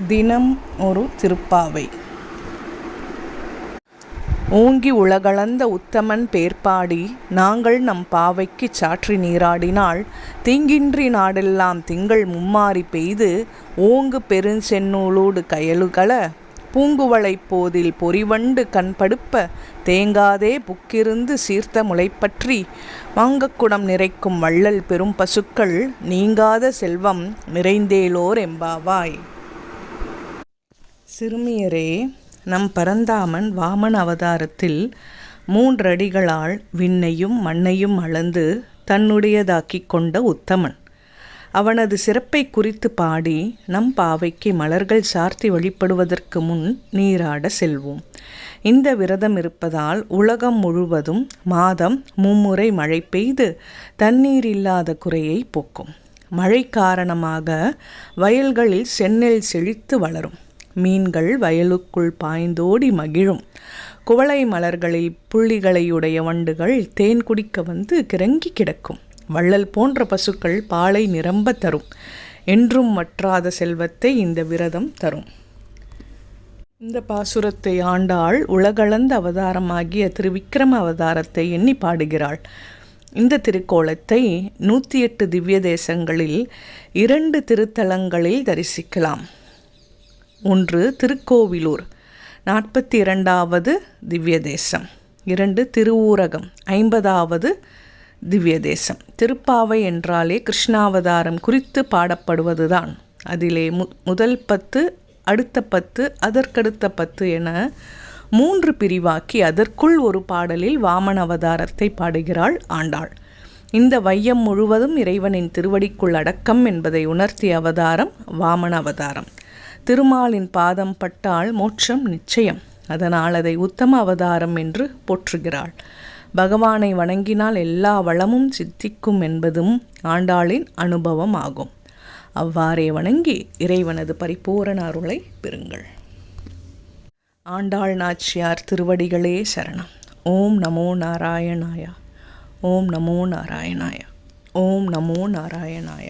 தினம் ஒரு திருப்பாவை. ஓங்கி உலகளந்த உத்தமன் பேர்பாடி நாங்கள் நம் பாவைக்குச் சாற்றி நீராடினாள். தீங்கின்றி நாடெல்லாம் திங்கள் மும்மாரி பெய்து ஓங்கு பெருஞ்செந்நூலோடு கயலுகள பூங்குவளைப் போதில் பொறிவண்டு கண்படுப்ப தேங்காதே புக்கிருந்து சீர்த்த முளைப்பற்றி வாங்கக்குடம் நிறைக்கும் வள்ளல் பெரும் பசுக்கள் நீங்காத செல்வம் நிறைந்தேலோர் எம்பாவாய். சிறுமியரே, நம் பரந்தாமன் வாமன அவதாரத்தில் 3 அடிகளால் விண்ணையும் மண்ணையும் அளந்து தன்னுடையதாக்கிக் கொண்ட உத்தமன். அவனது சிறப்பை குறித்து பாடி நம் பாவைக்கு மலர்கள் சார்த்தி வழிபடுவதற்கு முன் நீராட செல்வோம். இந்த விரதம் இருப்பதால் உலகம் முழுவதும் மாதம் 3 முறை மழை பெய்து தண்ணீர் இல்லாத குறையை போக்கும். மழை காரணமாக வயல்களில் செந்நெல் செழித்து வளரும். மீன்கள் வயலுக்குள் பாய்ந்தோடி மகிழும். குவளை மலர்களில் புள்ளிகளையுடைய வண்டுகள் தேன் குடிக்க வந்து கிறங்கி கிடக்கும். வள்ளல் போன்ற பசுக்கள் பாலை நிரம்ப தரும். என்றும் வற்றாத செல்வத்தை இந்த விரதம் தரும். இந்த பாசுரத்தை ஆண்டாள் உலகளந்த அவதாரமாகிய திருவிக்கிரம அவதாரத்தை எண்ணி பாடுகிறாள். இந்த திருக்கோலத்தை 108 திவ்ய தேசங்களில் 2 திருத்தலங்களில் தரிசிக்கலாம். 1 திருக்கோவிலூர் 42வது திவ்ய தேசம், 2 திருவூரகம் 50வது திவ்ய தேசம். திருப்பாவை என்றாலே கிருஷ்ணாவதாரம் குறித்து பாடப்படுவதுதான். அதிலே முதல் 10, அடுத்த 10, அதற்கடுத்த 10 என 3 பிரிவாக்கி அதற்குள் ஒரு பாடலில் வாமன அவதாரத்தை பாடுகிறாள் ஆண்டாள். இந்த வையம் முழுவதும் இறைவனின் திருவடிக்குள் அடக்கம் என்பதை உணர்த்திய அவதாரம் வாமன அவதாரம். திருமாலின் பாதம் பட்டால் மோட்சம் நிச்சயம். அதனால் அதை உத்தம அவதாரம் என்று போற்றுகிறாள். பகவானை வணங்கினால் எல்லா வளமும் சித்திக்கும் என்பதும் ஆண்டாளின் அனுபவம் ஆகும். அவ்வாறே வணங்கி இறைவனது பரிபூரண அருளை பெறுங்கள். ஆண்டாள் நாச்சியார் திருவடிகளே சரணம். ஓம் நமோ நாராயணாய. ஓம் நமோ நாராயணாய. ஓம் நமோ நாராயணாய.